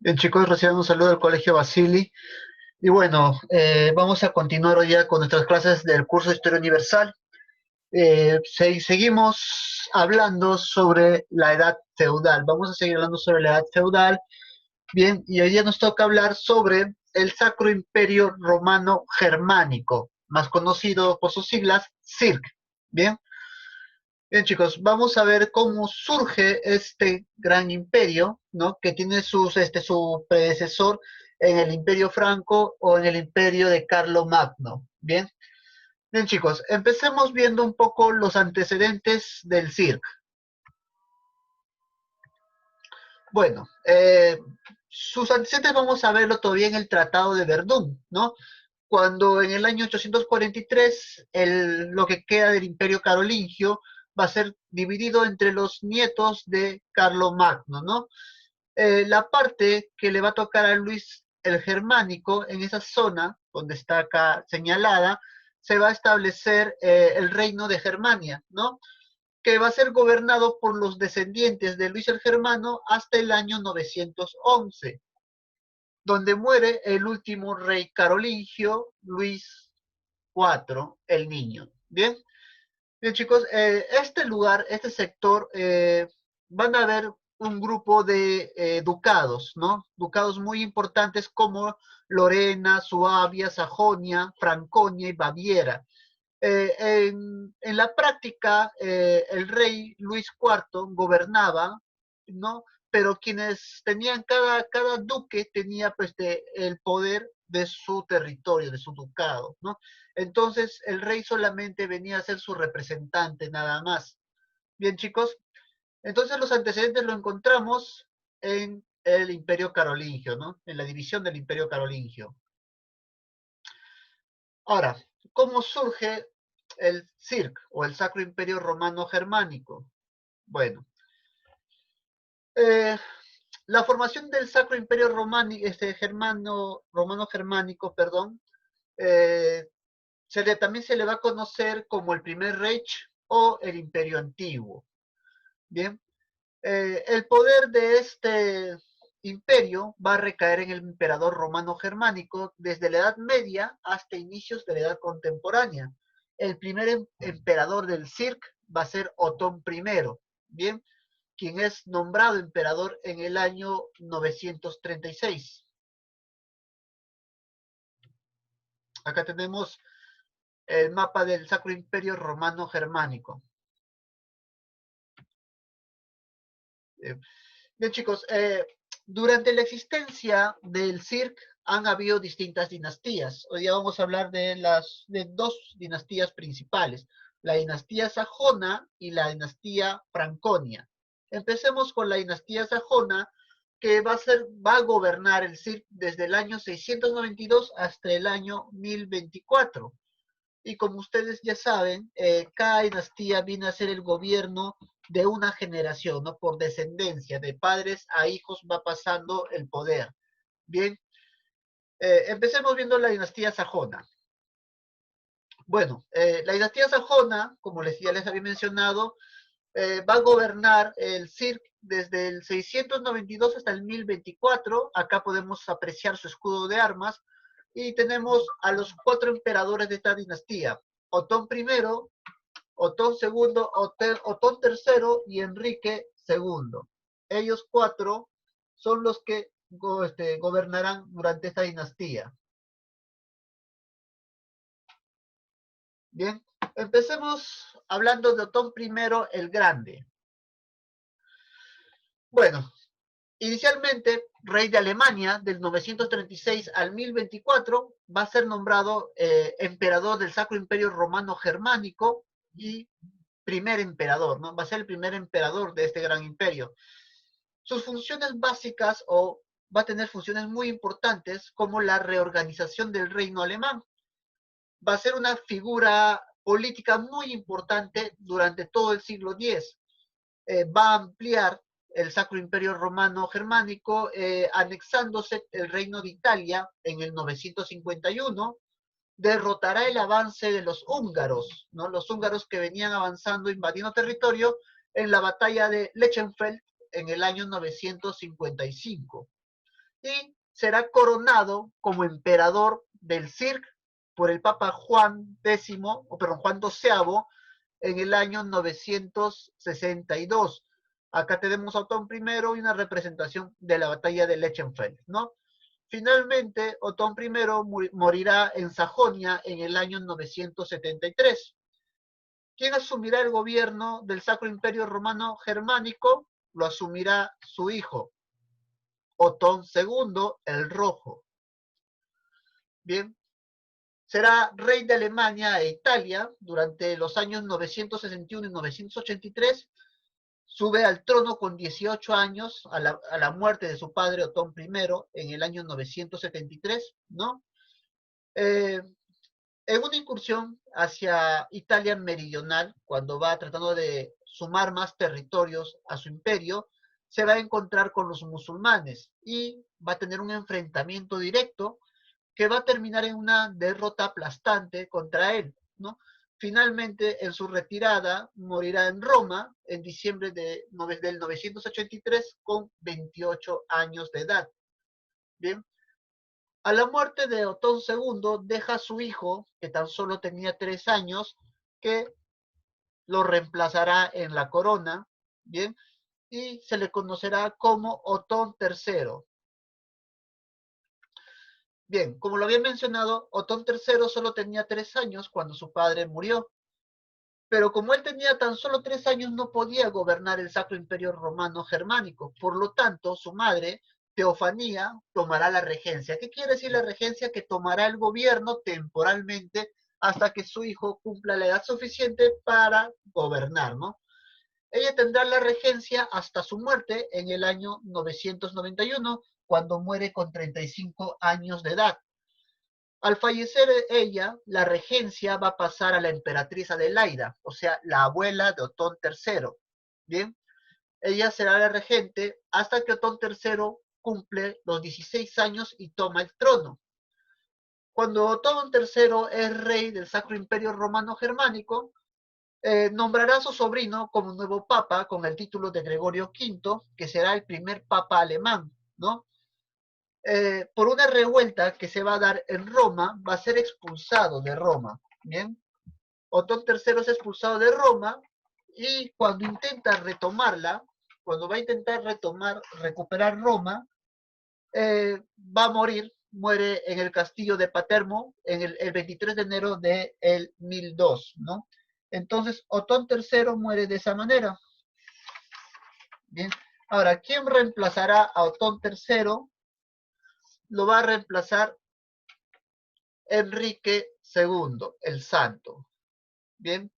Bien, chicos, reciban un saludo del Colegio Basili. Y bueno, vamos a continuar hoy ya con nuestras clases del curso de Historia Universal. Seguimos hablando sobre la edad feudal. Vamos a seguir hablando sobre la edad feudal. Bien, y hoy día nos toca hablar sobre el Sacro Imperio Romano Germánico, más conocido por sus siglas, CIRC. Bien, bien, chicos, vamos a ver cómo surge este gran imperio, ¿no? Que tiene su predecesor en el Imperio Franco o en el Imperio de Carlomagno. Bien, bien, chicos, empecemos viendo un poco los antecedentes del CIRC. Bueno, sus antecedentes vamos a verlo todavía en el Tratado de Verdún, ¿no? Cuando en el año 843 lo que queda del Imperio Carolingio va a ser dividido entre los nietos de Carlomagno, ¿no? La parte que le va a tocar a Luis el Germánico, en esa zona donde está acá señalada, se va a establecer el reino de Germania, ¿no? Que va a ser gobernado por los descendientes de Luis el Germano hasta el año 911, donde muere el último rey carolingio, Luis IV, el niño. Bien, bien, chicos, este lugar, este sector, van a haber un grupo de ducados, ¿no? Ducados muy importantes como Lorena, Suabia, Sajonia, Franconia y Baviera. En la práctica, el rey Luis IV gobernaba, ¿no? Pero quienes tenían, cada duque tenía pues el poder de su territorio, de su ducado, ¿no? Entonces el rey solamente venía a ser su representante nada más. Bien, chicos, entonces los antecedentes lo encontramos en el Imperio Carolingio, ¿no? En la división del Imperio Carolingio. Ahora, ¿cómo surge el CIRC o el Sacro Imperio Romano Germánico? Bueno, eh, la formación del Sacro Imperio Romano Germánico, perdón, eh, también se le va a conocer como el primer Reich o el Imperio Antiguo. Bien, el poder de este imperio va a recaer en el emperador romano germánico desde la Edad Media hasta inicios de la Edad Contemporánea. El primer emperador del CIRC va a ser Otón I, bien, quien es nombrado emperador en el año 936. Acá tenemos el mapa del Sacro Imperio Romano Germánico. Eh, Bien, chicos, durante la existencia del CIRC han habido distintas dinastías. Hoy día vamos a hablar de dos dinastías principales, la dinastía sajona y la dinastía franconia. Empecemos con la dinastía sajona, que va a gobernar el CIRC desde el año 692 hasta el año 1024. Y como ustedes ya saben, cada dinastía viene a ser el gobierno de una generación, ¿no? Por descendencia, de padres a hijos va pasando el poder. Bien, empecemos viendo la dinastía sajona. Bueno, la dinastía sajona, como ya les había mencionado, va a gobernar el CIRC desde el 692 hasta el 1024. Acá podemos apreciar su escudo de armas. Y tenemos a los cuatro emperadores de esta dinastía. Otón I, Otón II, Otón III y Enrique II. Ellos cuatro son los que gobernarán durante esta dinastía. Bien, empecemos hablando de Otón I el Grande. Bueno, inicialmente rey de Alemania del 936 al 1024, va a ser nombrado emperador del Sacro Imperio Romano Germánico y primer emperador, ¿no? Va a ser el primer emperador de este gran imperio. Sus funciones básicas va a tener funciones muy importantes como la reorganización del reino alemán. Va a ser una figura política muy importante durante todo el siglo X. Va a ampliar el Sacro Imperio Romano Germánico, anexándose el reino de Italia en el 951, derrotará el avance de los húngaros, ¿no? Los húngaros que venían avanzando, invadiendo territorio en la batalla de Lechenfeld en el año 955. y será coronado como emperador del Cirque por el Papa Juan X, o perdón, Juan XII, en el año 962. Acá tenemos a Otón I y una representación de la batalla de Lechenfeld, ¿no? Finalmente, Otón I morirá en Sajonia en el año 973. ¿Quién asumirá el gobierno del Sacro Imperio Romano Germánico? Lo asumirá su hijo, Otón II el Rojo. Bien, será rey de Alemania e Italia durante los años 961 y 983. Sube al trono con 18 años a la muerte de su padre Otón I en el año 973, ¿no? En una incursión hacia Italia meridional, cuando va tratando de sumar más territorios a su imperio, se va a encontrar con los musulmanes y va a tener un enfrentamiento directo que va a terminar en una derrota aplastante contra él, ¿no? Finalmente, en su retirada, morirá en Roma en diciembre del 983 con 28 años de edad. Bien, a la muerte de Otón II deja a su hijo, que tan solo tenía 3 años, que lo reemplazará en la corona, bien, y se le conocerá como Otón III. Bien, como lo había mencionado, Otón III solo tenía 3 años cuando su padre murió, pero como él tenía tan solo 3 años no podía gobernar el Sacro Imperio Romano Germánico, por lo tanto su madre, Teofanía, tomará la regencia. ¿Qué quiere decir la regencia? Que tomará el gobierno temporalmente hasta que su hijo cumpla la edad suficiente para gobernar, ¿no? Ella tendrá la regencia hasta su muerte en el año 991, cuando muere con 35 años de edad. Al fallecer ella, la regencia va a pasar a la emperatriz Adelaida, o sea, la abuela de Otón III. Bien, ella será la regente hasta que Otón III cumple los 16 años y toma el trono. Cuando Otón III es rey del Sacro Imperio Romano Germánico, nombrará a su sobrino como nuevo papa con el título de Gregorio V, que será el primer papa alemán, ¿no? Por una revuelta que se va a dar en Roma, va a ser expulsado de Roma. Bien, Otón III es expulsado de Roma y cuando intenta retomarla, cuando va a intentar recuperar Roma, va a morir, muere en el castillo de Patermo en el 23 de enero del 1002, ¿no? Entonces, Otón III muere de esa manera. Bien, ahora, ¿quién reemplazará a Otón III? Lo va a reemplazar Enrique II, el Santo. Bien,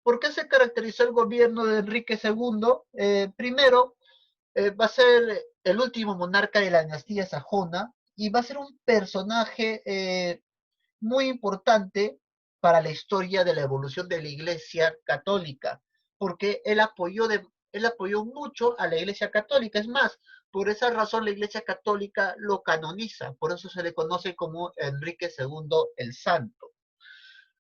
¿por qué se caracterizó el gobierno de Enrique II? Primero, va a ser el último monarca de la dinastía sajona y va a ser un personaje muy importante para la historia de la evolución de la Iglesia Católica, porque él apoyó mucho a la Iglesia Católica. Es más, por esa razón la Iglesia Católica lo canoniza, por eso se le conoce como Enrique II el Santo.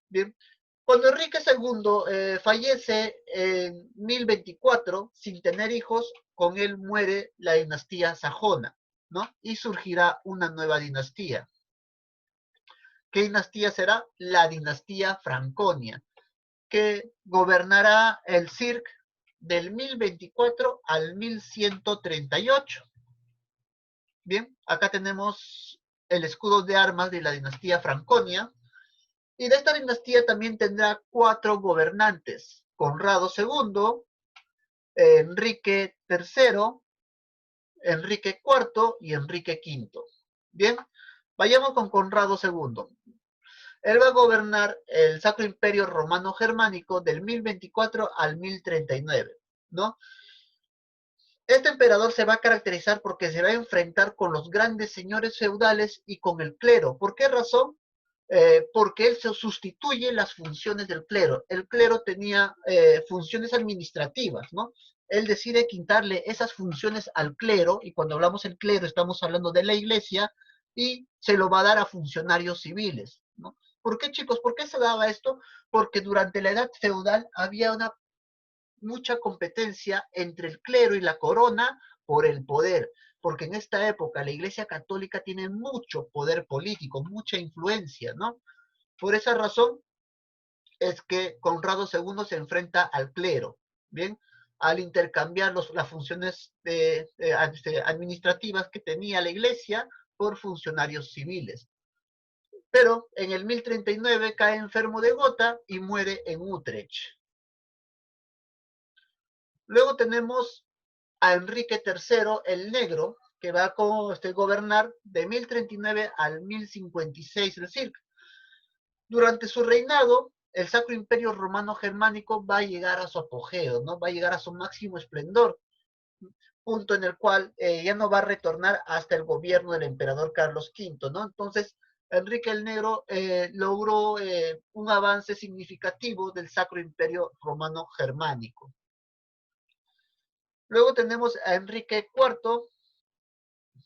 Bien, cuando Enrique II fallece en 1024 sin tener hijos, con él muere la dinastía sajona, ¿no? Y surgirá una nueva dinastía. ¿Qué dinastía será? La dinastía Franconia, que gobernará el Cirque del 1024 al 1138. Bien, acá tenemos el escudo de armas de la dinastía Franconia, y de esta dinastía también tendrá 4 gobernantes: Conrado II, Enrique III, Enrique IV y Enrique V. Bien, vayamos con Conrado II. Él va a gobernar el Sacro Imperio Romano Germánico del 1024 al 1039, ¿no? Este emperador se va a caracterizar porque se va a enfrentar con los grandes señores feudales y con el clero. ¿Por qué razón? Porque él se sustituye las funciones del clero. El clero tenía funciones administrativas, ¿no? Él decide quitarle esas funciones al clero, y cuando hablamos del clero estamos hablando de la iglesia, y se lo va a dar a funcionarios civiles, ¿no? ¿Por qué, chicos? ¿Por qué se daba esto? Porque durante la edad feudal había mucha competencia entre el clero y la corona por el poder, porque en esta época la Iglesia Católica tiene mucho poder político, mucha influencia, ¿no? Por esa razón es que Conrado II se enfrenta al clero, ¿bien? Al intercambiar las funciones administrativas que tenía la Iglesia por funcionarios civiles. Pero en el 1039 cae enfermo de gota y muere en Utrecht. Luego tenemos a Enrique III el Negro, que va a gobernar de 1039 al 1056, es decir, durante su reinado, el Sacro Imperio Romano Germánico va a llegar a su apogeo, ¿no? Va a llegar a su máximo esplendor, punto en el cual ya no va a retornar hasta el gobierno del emperador Carlos V, ¿no? Entonces, Enrique el Negro logró un avance significativo del Sacro Imperio Romano Germánico. Luego tenemos a Enrique IV,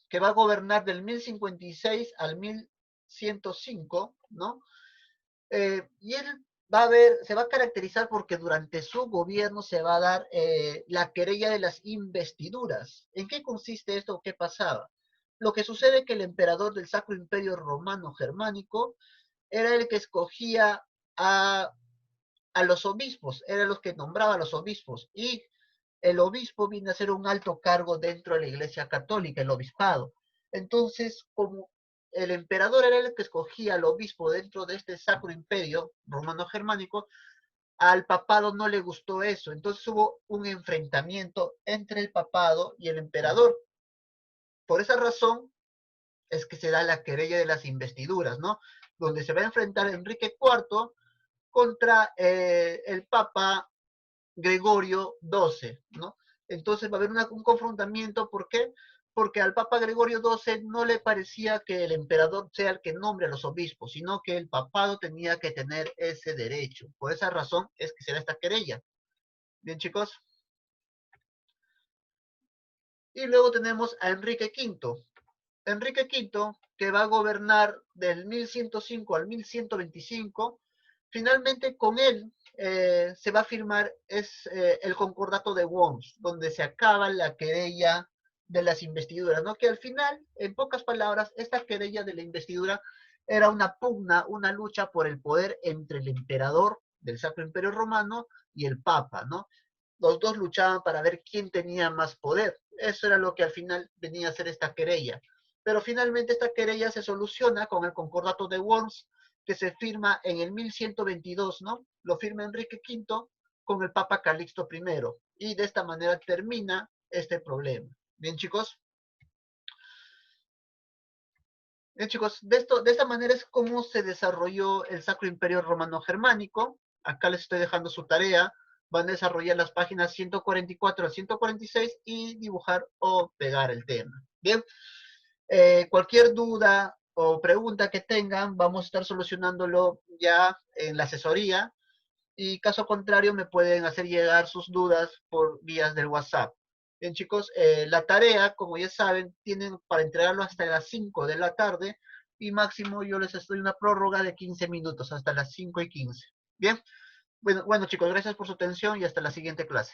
que va a gobernar del 1056 al 1105, ¿no? Y él se va a caracterizar porque durante su gobierno se va a dar la querella de las investiduras. ¿En qué consiste esto o qué pasaba? Lo que sucede es que el emperador del Sacro Imperio Romano Germánico era el que escogía a los obispos, era los que nombraba a los obispos, y el obispo viene a ser un alto cargo dentro de la Iglesia Católica, el obispado. Entonces, como el emperador era el que escogía al obispo dentro de este Sacro Imperio Romano Germánico, al papado no le gustó eso. Entonces hubo un enfrentamiento entre el papado y el emperador. Por esa razón es que se da la querella de las investiduras, ¿no? Donde se va a enfrentar Enrique IV contra el papa Gregorio XII, ¿no? Entonces va a haber un confrontamiento, ¿por qué? Porque al Papa Gregorio XII no le parecía que el emperador sea el que nombre a los obispos, sino que el papado tenía que tener ese derecho. Por esa razón es que se da esta querella. Bien, chicos. Y luego tenemos a Enrique V. Enrique V, que va a gobernar del 1105 al 1125, finalmente con él se va a firmar el concordato de Worms, donde se acaba la querella de las investiduras, ¿no? Que al final, en pocas palabras, esta querella de la investidura era una pugna, una lucha por el poder entre el emperador del Sacro Imperio Romano y el Papa, ¿no? Los dos luchaban para ver quién tenía más poder. Eso era lo que al final venía a ser esta querella. Pero finalmente esta querella se soluciona con el concordato de Worms, que se firma en el 1122, ¿no? Lo firma Enrique V con el Papa Calixto I. Y de esta manera termina este problema. Bien, chicos. Bien, chicos, de esta manera es como se desarrolló el Sacro Imperio Romano Germánico. Acá les estoy dejando su tarea. Van a desarrollar las páginas 144 a 146 y dibujar o pegar el tema. Bien, cualquier duda o pregunta que tengan, vamos a estar solucionándolo ya en la asesoría. Y caso contrario, me pueden hacer llegar sus dudas por vías del WhatsApp. Bien, chicos, la tarea, como ya saben, tienen para entregarlo hasta las 5 de la tarde y máximo yo les estoy una prórroga de 15 minutos, hasta las 5:15. Bien, bueno chicos, gracias por su atención y hasta la siguiente clase.